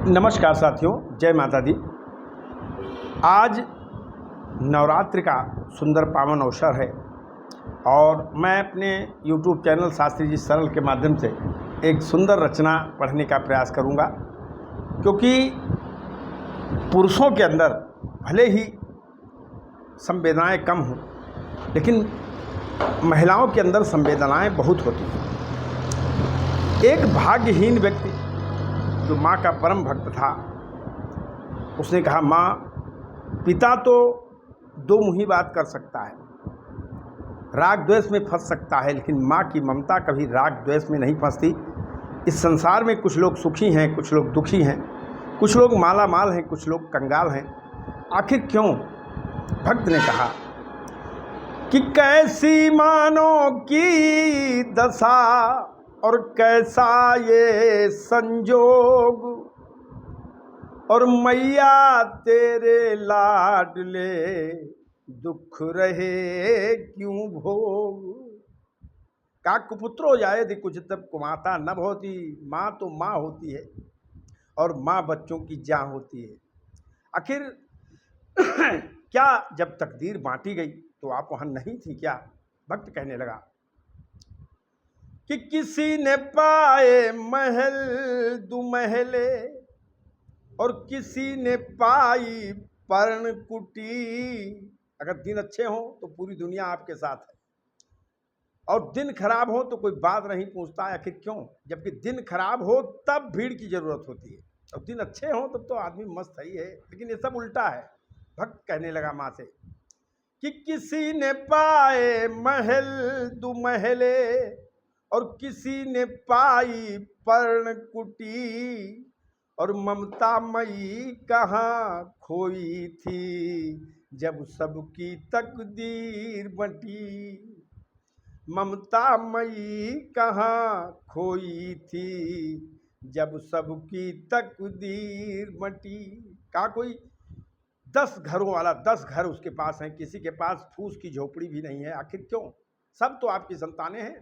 नमस्कार साथियों, जय माता दी। आज नवरात्रि का सुंदर पावन अवसर है और मैं अपने YouTube चैनल शास्त्री जी सरल के माध्यम से एक सुंदर रचना पढ़ने का प्रयास करूंगा, क्योंकि पुरुषों के अंदर भले ही संवेदनाएं कम हों, लेकिन महिलाओं के अंदर संवेदनाएं बहुत होती हैं। एक भाग्यहीन व्यक्ति जो माँ का परम भक्त था, उसने कहा, माँ, पिता तो दो मुही बात कर सकता है, राग द्वेष में फंस सकता है, लेकिन माँ की ममता कभी राग द्वेष में नहीं फंसती। इस संसार में कुछ लोग सुखी हैं, कुछ लोग दुखी हैं, कुछ लोग माला माल हैं, कुछ लोग कंगाल हैं। आखिर क्यों? भक्त ने कहा कि कैसी मानो की दशा और कैसा ये संजोग, और मैया तेरे लाडले दुख रहे क्यों भोग। का कुपुत्र हो जाए यदि कुछ तब कुमाता न होती। माँ तो माँ होती है और माँ बच्चों की जान होती है। आखिर क्या जब तकदीर बांटी गई तो आप वहाँ नहीं थी क्या? भक्त कहने लगा कि किसी ने पाए महल दुमहले और किसी ने पाई पर्णकुटी। अगर दिन अच्छे हों तो पूरी दुनिया आपके साथ है, और दिन खराब हो तो कोई बात नहीं पूछता है। आखिर क्यों? जबकि दिन खराब हो तब भीड़ की जरूरत होती है, और दिन अच्छे हों तब तो आदमी मस्त ही है। लेकिन ये सब उल्टा है। भक्त कहने लगा माँ से कि किसी ने पाए महल दुमहले और किसी ने पाई पर्णकुटी, और ममता मई कहाँ खोई थी जब सबकी तकदीर बंटी। ममता मई कहाँ खोई थी जब सबकी तकदीर बंटी। का कोई 10 घरों वाला 10 घर उसके पास हैं, किसी के पास फूस की झोपड़ी भी नहीं है। आखिर क्यों? सब तो आपकी संतानें हैं।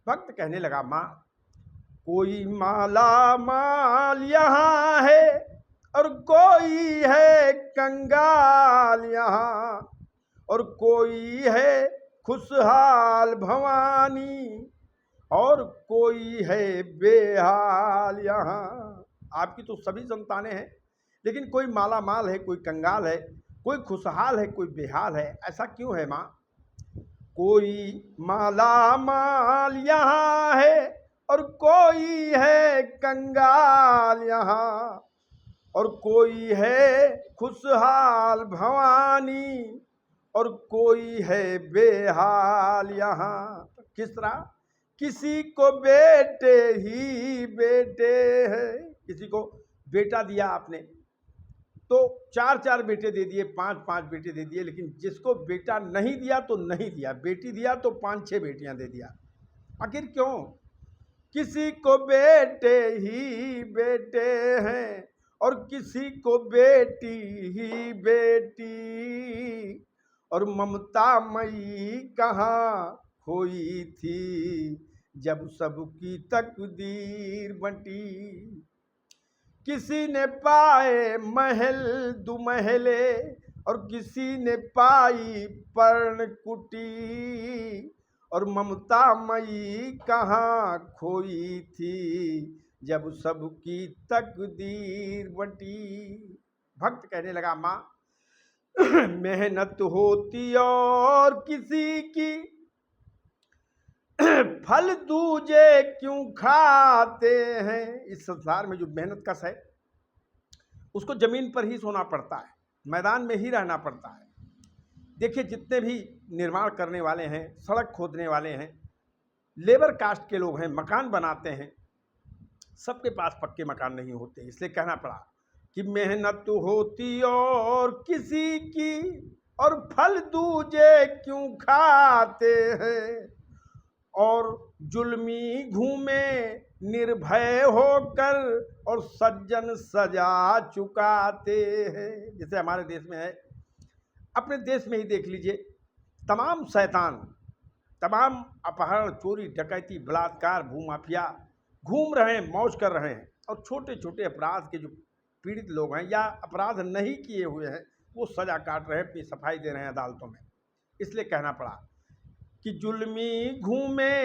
भक्त कहने लगा, माँ, कोई माला माल यहाँ है और कोई है कंगाल यहाँ, और कोई है खुशहाल भवानी और कोई है बेहाल यहाँ। आपकी तो सभी संतानें हैं, लेकिन कोई माला माल है, कोई कंगाल है, कोई खुशहाल है, कोई बेहाल है। ऐसा क्यों है माँ? कोई माला माल यहाँ है और कोई है कंगाल यहाँ, और कोई है खुशहाल भवानी और कोई है बेहाल यहाँ। किस तरह? किसी को बेटे ही बेटे हैं। किसी को बेटा दिया आपने तो 4-4 बेटे दे दिए, 5-5 बेटे दे दिए, लेकिन जिसको बेटा नहीं दिया तो नहीं दिया, बेटी दिया तो 5-6 बेटियां दे दिया। आखिर क्यों? किसी को बेटे ही बेटे हैं और किसी को बेटी ही बेटी, और ममता मई कहाँ खोई थी जब सबकी तकदीर बंटी। किसी ने पाए महल दुमहले और किसी ने पाई पर्णकुटी, और ममता मई कहाँ खोई थी जब सबकी तकदीर बंटी। भक्त कहने लगा, माँ, मेहनत होती और किसी की फल दूजे क्यों खाते हैं। इस संसार में जो मेहनत कश है उसको जमीन पर ही सोना पड़ता है, मैदान में ही रहना पड़ता है। देखिए, जितने भी निर्माण करने वाले हैं, सड़क खोदने वाले हैं, लेबर कास्ट के लोग हैं, मकान बनाते हैं, सबके पास पक्के मकान नहीं होते। इसलिए कहना पड़ा कि मेहनत होती और किसी की और फल दूजे क्यों खाते हैं, और जुल्मी घूमे निर्भय होकर और सज्जन सजा चुकाते हैं। जैसे हमारे देश में है, अपने देश में ही देख लीजिए, तमाम शैतान, तमाम अपहरण, चोरी, डकैती, बलात्कार, भूमाफिया घूम रहे हैं, मौज कर रहे हैं, और छोटे छोटे अपराध के जो पीड़ित लोग हैं या अपराध नहीं किए हुए हैं वो सजा काट रहे हैं, अपनी सफाई दे रहे हैं अदालतों में। इसलिए कहना पड़ा कि जुल्मी घूमे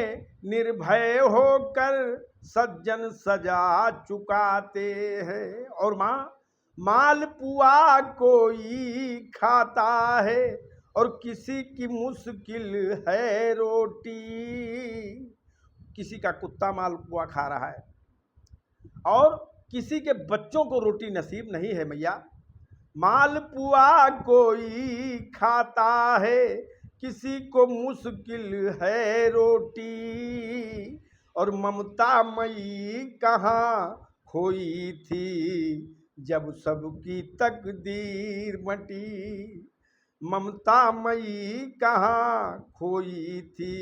निर्भय होकर सज्जन सजा चुकाते हैं, और मालपुआ कोई खाता है और किसी की मुश्किल है रोटी। किसी का कुत्ता मालपुआ खा रहा है और किसी के बच्चों को रोटी नसीब नहीं है मैया। मालपुआ कोई खाता है, किसी को मुश्किल है रोटी, और ममता मई कहाँ खोई थी जब सबकी तकदीर बंटी। ममता मई कहाँ खोई थी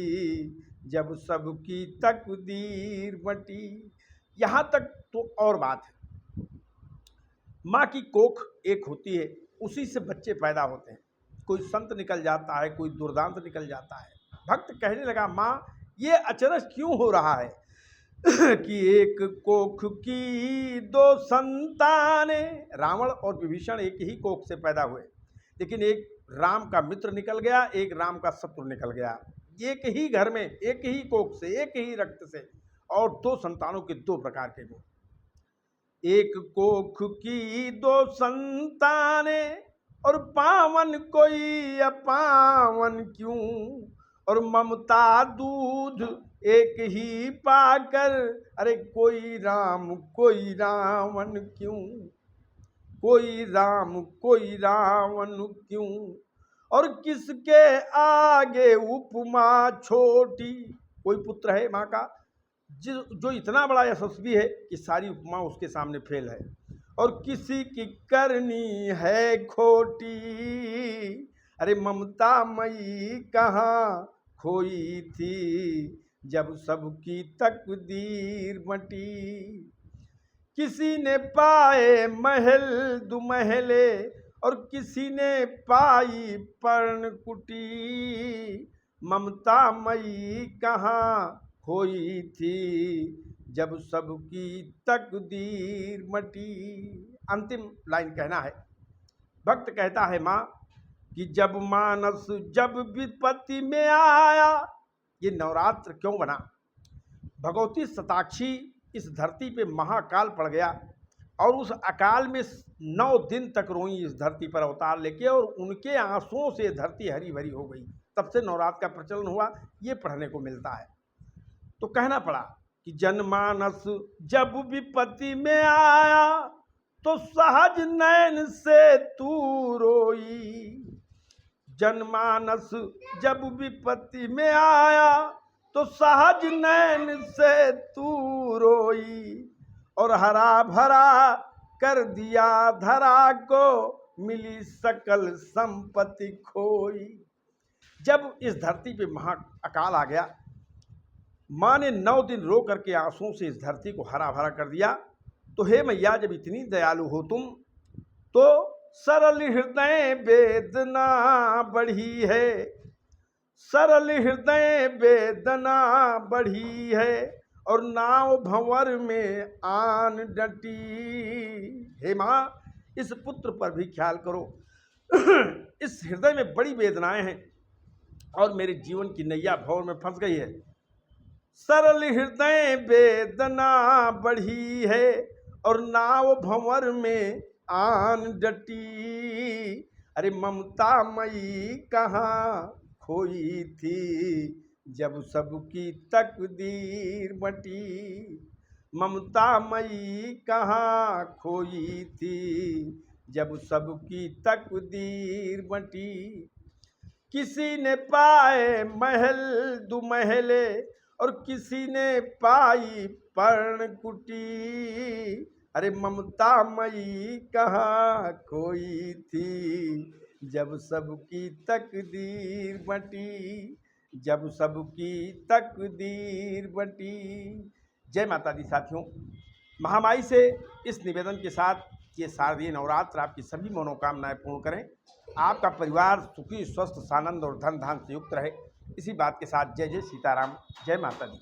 जब सबकी तकदीर बंटी। यहाँ तक तो और बात है। माँ की कोख एक होती है, उसी से बच्चे पैदा होते हैं। कोई संत निकल जाता है, कोई दुर्दांत निकल जाता है। भक्त कहने लगा, माँ ये अचरज क्यों हो रहा है कि एक कोख की दो संतानें। रावण और विभीषण एक ही कोख से पैदा हुए, लेकिन एक राम का मित्र निकल गया, एक राम का शत्रु निकल गया। एक ही घर में, एक ही कोख से, एक ही रक्त से, और दो संतानों के दो प्रकार के गुण। एक कोख की दो संतानें और पावन कोई अपावन क्यों, और ममता दूध एक ही पाकर, अरे कोई राम कोई रावण क्यों, कोई राम कोई रावण क्यों, और किसके आगे उपमा छोटी। कोई पुत्र है माँ का जो इतना बड़ा यशस्वी है कि सारी उपमा उसके सामने फेल है, और किसी की करनी है खोटी। अरे ममता मई कहाँ खोई थी जब सबकी तकदीर बंटी। किसी ने पाए महल दुमहले और किसी ने पाई पर्णकुटी। ममता मई कहाँ खोई थी जब सबकी तकदीर मटी। अंतिम लाइन कहना है, भक्त कहता है माँ कि जब मानस जब विपत्ति में आया। ये नवरात्र क्यों बना? भगवती शताक्षी इस धरती पे महाकाल पड़ गया और उस अकाल में 9 दिन तक रोई इस धरती पर अवतार लेके, और उनके आंसुओं से धरती हरी भरी हो गई। तब से नवरात्र का प्रचलन हुआ, ये पढ़ने को मिलता है। तो कहना पड़ा कि जनमानस जब विपत्ति में आया तो सहज नैन से तू रोई। जनमानस जब विपत्ति में आया तो सहज नैन से तू रोई, और हरा भरा कर दिया धरा को मिली सकल संपत्ति खोई। जब इस धरती पे महा अकाल आ गया, माँ ने 9 दिन रो करके आंसुओं से इस धरती को हरा भरा कर दिया। तो हे मैया, जब इतनी दयालु हो तुम, तो सरल हृदय वेदना बढ़ी है, सरल हृदय वेदना बढ़ी है, और नाव भंवर में आन डटी। हे माँ, इस पुत्र पर भी ख्याल करो। इस हृदय में बड़ी वेदनाएं हैं और मेरे जीवन की नैया भंवर में फंस गई है। सरल हृदय वेदना बढ़ी है और नाव भंवर में आन डटी। अरे ममता मई कहाँ खोई थी जब सबकी तकदीर बटी। ममता मई कहाँ खोई थी जब सबकी तकदीर बटी। किसी ने पाए महल दुमहले और किसी ने पाई पर्णकुटी। अरे ममता मई कहाँ खोई थी जब सबकी तकदीर बटी, जब सबकी तकदीर बटी। जय माता दी साथियों, महामाई से इस निवेदन के साथ ये शारदीय नवरात्र आपकी सभी मनोकामनाएं पूर्ण करें, आपका परिवार सुखी स्वस्थ सानंद और धन धान से युक्त रहे। इसी बात के साथ जय जय सीताराम, जय माता दी।